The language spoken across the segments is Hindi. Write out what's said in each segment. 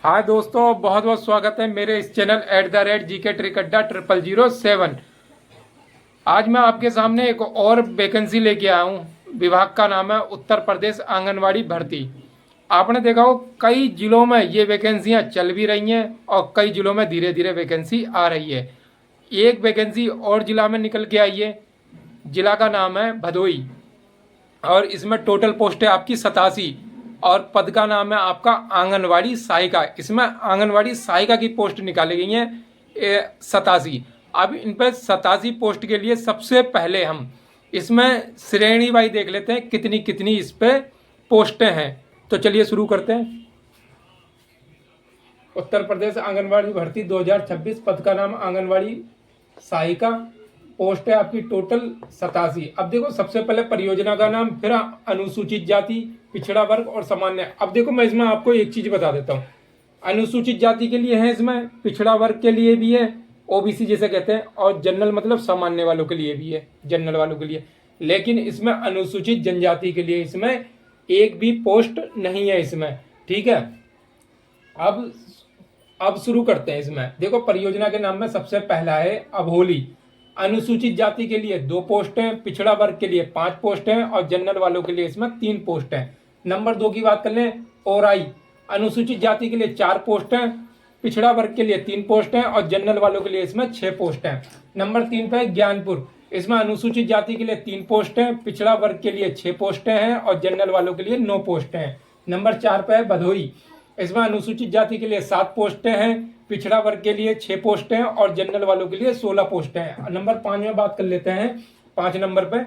हाँ दोस्तों, बहुत बहुत स्वागत है मेरे इस चैनल @GK ट्रिक अड्डा 0007। आज मैं आपके सामने एक और वैकेंसी लेके आया हूँ। विभाग का नाम है उत्तर प्रदेश आंगनवाड़ी भर्ती। आपने देखा हो कई जिलों में ये वैकेंसियाँ चल भी रही हैं और कई जिलों में धीरे धीरे वैकेंसी आ रही है। एक वैकेंसी और जिला में निकल के आई है। जिला का नाम है भदोई और इसमें टोटल पोस्ट है आपकी 87 और पद का नाम है आपका आंगनवाड़ी सहायिका। इसमें आंगनवाड़ी सहायिका की पोस्ट निकाली गई है 87। अब इन पर 87 पोस्ट के लिए सबसे पहले हम इसमें श्रेणी वाइज देख लेते हैं कितनी कितनी इस पे पोस्टें हैं। तो चलिए शुरू करते हैं। उत्तर प्रदेश आंगनवाड़ी भर्ती 2026, पद का नाम आंगनवाड़ी सहायिका, पोस्ट है आपकी टोटल 87। अब देखो सबसे पहले परियोजना का नाम, फिर अनुसूचित जाति, पिछड़ा वर्ग और सामान्य। अब देखो मैं इसमें आपको एक चीज बता देता हूँ। अनुसूचित जाति के लिए है, इसमें पिछड़ा वर्ग के लिए भी है, ओबीसी जिसे कहते हैं, और जनरल मतलब सामान्य वालों के लिए भी है, जनरल वालों के लिए। लेकिन इसमें अनुसूचित जनजाति के लिए इसमें एक भी पोस्ट नहीं है इसमें। ठीक है, अब शुरू करते हैं। इसमें देखो परियोजना के नाम में सबसे पहला है अभोली। अनुसूचित जाति के लिए 2 पोस्ट हैं, पिछड़ा वर्ग के लिए 5 पोस्ट हैं और जनरल वालों के लिए इसमें 3 पोस्ट हैं। नंबर 2 की बात कर लें, ओराई। अनुसूचित जाति के लिए 4 पोस्ट हैं, पिछड़ा वर्ग के लिए 3 पोस्ट हैं और जनरल वालों के लिए इसमें 6 पोस्ट हैं। नंबर 3 पे ज्ञानपुर। इसमें अनुसूचित जाति के लिए 3 पोस्ट हैं, पिछड़ा वर्ग के लिए 6 पोस्ट हैं और जनरल वालों के लिए 9 पोस्ट हैं। नंबर 4 पे है भदोई। इसमें अनुसूचित जाति के लिए 7 पोस्टें हैं, पिछड़ा वर्ग के लिए 6 पोस्टें हैं और जनरल वालों के लिए 16 पोस्टें हैं। नंबर 5 में बात कर लेते हैं। 5 नंबर पे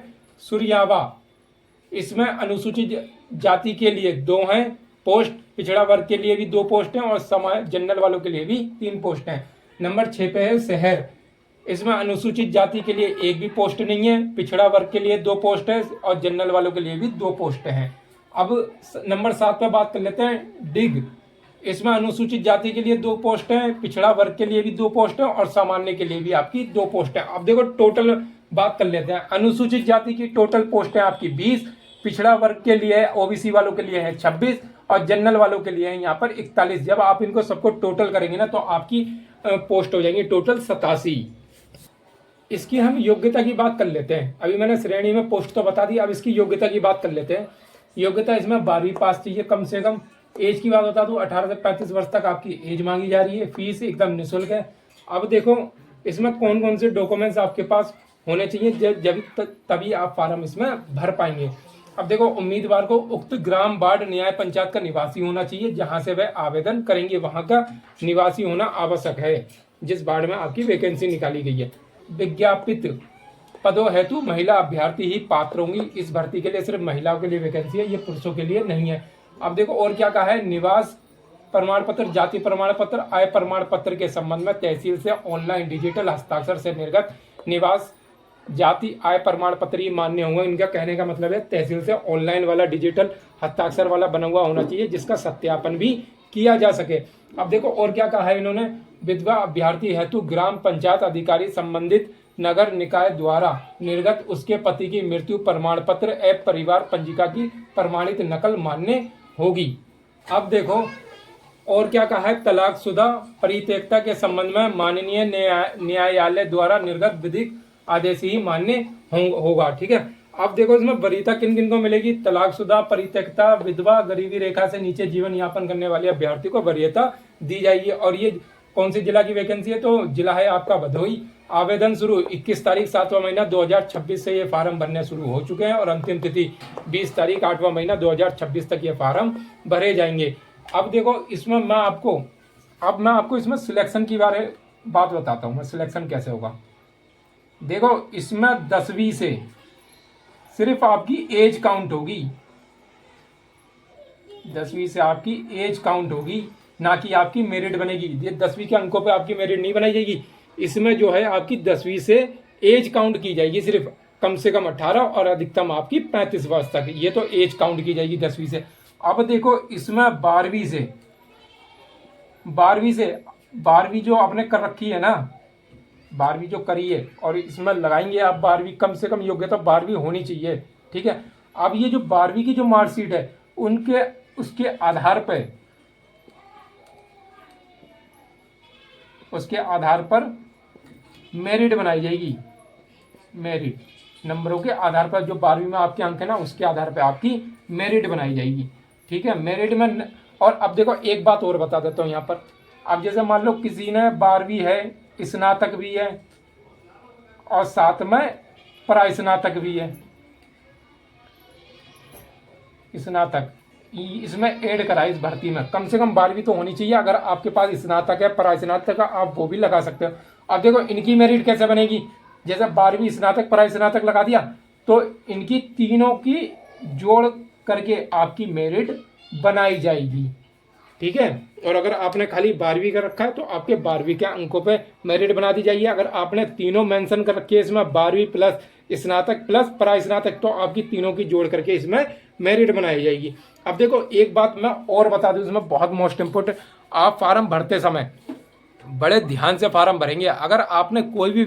सुरयावा। इसमें अनुसूचित जाति के लिए 2 हैं पोस्ट, पिछड़ा वर्ग के लिए भी 2 पोस्ट हैं और जनरल वालों के लिए भी 3 पोस्ट हैं। नंबर 6 पे है शहर। इसमें अनुसूचित जाति के लिए 1 भी पोस्ट नहीं है, पिछड़ा वर्ग के लिए 2 पोस्ट है और जनरल वालों के लिए भी 2 पोस्ट हैं। अब नंबर 7 पे बात कर लेते हैं डिग। इसमें अनुसूचित जाति के लिए 2 पोस्ट हैं, पिछड़ा वर्ग के लिए भी 2 पोस्ट हैं और सामान्य के लिए भी आपकी 2 पोस्ट हैं। अब देखो टोटल बात कर लेते हैं। अनुसूचित जाति की टोटल पोस्ट है आपकी 20, पिछड़ा वर्ग के लिए ओबीसी वालों के लिए है 26 और जनरल वालों के लिए है यहाँ पर 41। जब आप इनको सबको टोटल करेंगे ना तो आपकी पोस्ट हो जाएंगी टोटल 87। इसकी हम योग्यता की बात कर लेते हैं। अभी मैंने श्रेणी में पोस्ट तो बता दी, अब इसकी योग्यता की बात कर लेते हैं। योग्यता इसमें 12वीं पास चाहिए कम से कम। एज की बात बता दूं, 18 से 35 वर्ष तक आपकी एज मांगी जा रही है। फीस एकदम निःशुल्क है। अब देखो इसमें कौन कौन से डॉक्यूमेंट्स आपके पास होने चाहिए, जब तभी आप फार्म इसमें भर पाएंगे। अब देखो उम्मीदवार को उक्त ग्राम वार्ड न्याय पंचायत का निवासी होना चाहिए, जहां से वह आवेदन करेंगे वहां का निवासी होना आवश्यक है, जिस वार्ड में आपकी वैकेंसी निकाली गई है। विज्ञापित पदों हेतु महिला अभ्यर्थी ही पात्र होंगी। इस भर्ती के लिए सिर्फ महिलाओं के लिए वैकेंसी है, ये पुरुषों के लिए नहीं है। अब देखो और क्या कहा है, निवास प्रमाण पत्र, जाति प्रमाण पत्र, आय प्रमाण पत्र के संबंध में तहसील से ऑनलाइन डिजिटल हस्ताक्षर से निर्गत निवास, जाति, आय प्रमाण पत्र ये मान्य होंगे। इनका कहने का मतलब है तहसील से ऑनलाइन वाला डिजिटल हस्ताक्षर वाला बना हुआ होना चाहिए, जिसका सत्यापन भी किया जा सके। अब देखो और क्या कहा है इन्होंने, विधवा अभ्यर्थी हेतु ग्राम पंचायत अधिकारी संबंधित नगर निकाय द्वारा निर्गत उसके पति की मृत्यु प्रमाण पत्र एवं परिवार पंजिका की प्रमाणित नकल मान्य होगी। अब देखो और क्या कहा है, तलाकशुदा परित्यक्ता के संबंध में माननीय न्यायालय द्वारा निर्गत विधिक आदेश ही मान्य होगा। ठीक है, अब देखो इसमें वरीयता किन किन को मिलेगी, तलाकशुदा, परित्यक्ता, विधवा, गरीबी रेखा से नीचे जीवन यापन करने वाले अभ्यर्थी को वरीयता दी जाएगी। और ये कौन सी जिला की वैकेंसी है, तो जिला है आपका भदोई। आवेदन शुरू 21 तारीख 7वां महीना 2026 से ये फार्म भरने शुरू हो चुके हैं और अंतिम तिथि 20 तारीख 8वां महीना 2026 तक ये फार्म भरे जाएंगे। अब देखो इसमें मैं आपको इसमें सिलेक्शन की बात बताता हूँ, मैं सिलेक्शन कैसे होगा। देखो इसमें 10वीं से सिर्फ आपकी एज काउंट होगी, 10वीं से आपकी एज काउंट होगी, ना कि आपकी मेरिट बनेगी। ये 10वीं के अंकों पे आपकी मेरिट नहीं बनाई जाएगी। इसमें जो है आपकी 10वीं से एज काउंट की जाएगी, सिर्फ कम से कम 18 और अधिकतम आपकी 35 वर्ष तक, ये तो एज काउंट की जाएगी 10वीं से। अब देखो इसमें 12वीं जो आपने कर रखी है ना, 12वीं जो करी है और इसमें लगाएंगे आप 12वीं, कम से कम योग्यता 12वीं होनी चाहिए। ठीक है, अब ये जो 12वीं की जो मार्कशीट है उसके आधार पर उसके आधार पर मेरिट बनाई जाएगी। मेरिट नंबरों के आधार पर, जो 12वीं में आपके अंक है ना, उसके आधार पर आपकी मेरिट बनाई जाएगी। ठीक है, मेरिट में। और अब देखो एक बात और बता देता हूँ यहाँ पर। अब जैसे मान लो किसी ने 12वीं है, स्नातक भी है और साथ में परास्नातक भी है, स्नातक इसमें ऐड करा है। इस भर्ती में कम से कम 12वीं तो होनी चाहिए। अगर आपके पास स्नातक है, परास्नातक है, आप वो भी लगा सकते हो। अब देखो इनकी मेरिट कैसे बनेगी, जैसे 12वीं स्नातक परास्नातक लगा दिया तो इनकी तीनों की जोड़ करके आपकी मेरिट बनाई जाएगी। ठीक है, और अगर आपने खाली 12वीं का रखा है तो आपके 12वीं के अंकों पे मेरिट बना दी जाएगी। अगर आपने तीनों मेंशन कर रखी है इसमें, 12वीं प्लस स्नातक प्लस परास्नातक, तो आपकी तीनों की जोड़ करके इसमें मेरिट बनाई जाएगी। अब देखो एक बात मैं और बता दूं, इसमें बहुत मोस्ट इंपोर्टेंट, आप फार्म भरते समय बड़े ध्यान से फार्म भरेंगे। अगर आपने कोई भी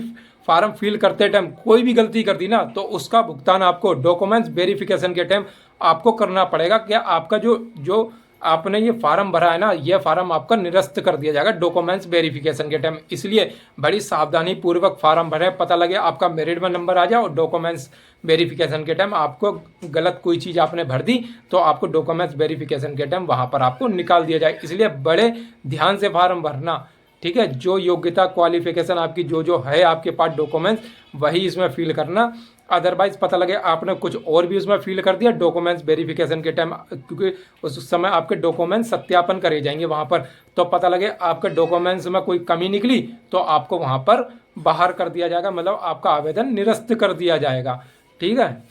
फार्म फिल करते टाइम कोई भी गलती कर दी ना, तो उसका भुगतान आपको डॉक्यूमेंट्स वेरिफिकेशन के टाइम आपको करना पड़ेगा। क्या आपका जो आपने ये फार्म भरा है ना, ये फार्म आपका निरस्त कर दिया जाएगा डॉक्यूमेंट्स वेरिफिकेशन के टाइम। इसलिए बड़ी सावधानी पूर्वक फार्म भरें, पता लगे आपका मेरिट में नंबर आ जाए और डॉक्यूमेंट्स वेरिफिकेशन के टाइम आपको गलत कोई चीज़ आपने भर दी तो आपको डॉक्यूमेंट्स वेरिफिकेशन के टाइम वहाँ पर आपको निकाल दिया जाए। इसलिए बड़े ध्यान से फार्म भरना। ठीक है, जो योग्यता क्वालिफिकेशन आपकी जो है आपके पास डॉक्यूमेंट्स, वही इसमें फिल करना। अदरवाइज पता लगे आपने कुछ और भी उसमें फिल कर दिया डॉक्यूमेंट्स वेरिफिकेशन के टाइम, क्योंकि उस समय आपके डॉक्यूमेंट्स सत्यापन करे जाएंगे वहाँ पर, तो पता लगे आपके डॉक्यूमेंट्स में कोई कमी निकली तो आपको वहाँ पर बाहर कर दिया जाएगा, मतलब आपका आवेदन निरस्त कर दिया जाएगा। ठीक है,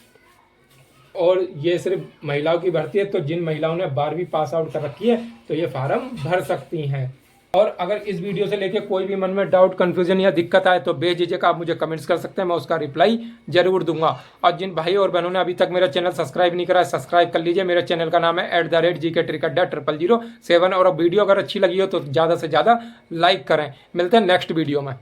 और ये सिर्फ महिलाओं की भर्ती है, तो जिन महिलाओं ने 12वीं पास आउट कर रखी है तो ये फार्म भर सकती हैं। और अगर इस वीडियो से लेके कोई भी मन में डाउट, कंफ्यूजन या दिक्कत आए तो बेझिझक आप मुझे कमेंट्स कर सकते हैं, मैं उसका रिप्लाई जरूर दूंगा। और जिन भाई और बहनों ने अभी तक मेरा चैनल सब्सक्राइब नहीं करा है, सब्सक्राइब कर लीजिए। मेरे चैनल का नाम है @GK Trickadda 0007। और वीडियो अगर अच्छी लगी हो तो ज़्यादा से ज़्यादा लाइक करें। मिलते हैं नेक्स्ट वीडियो में।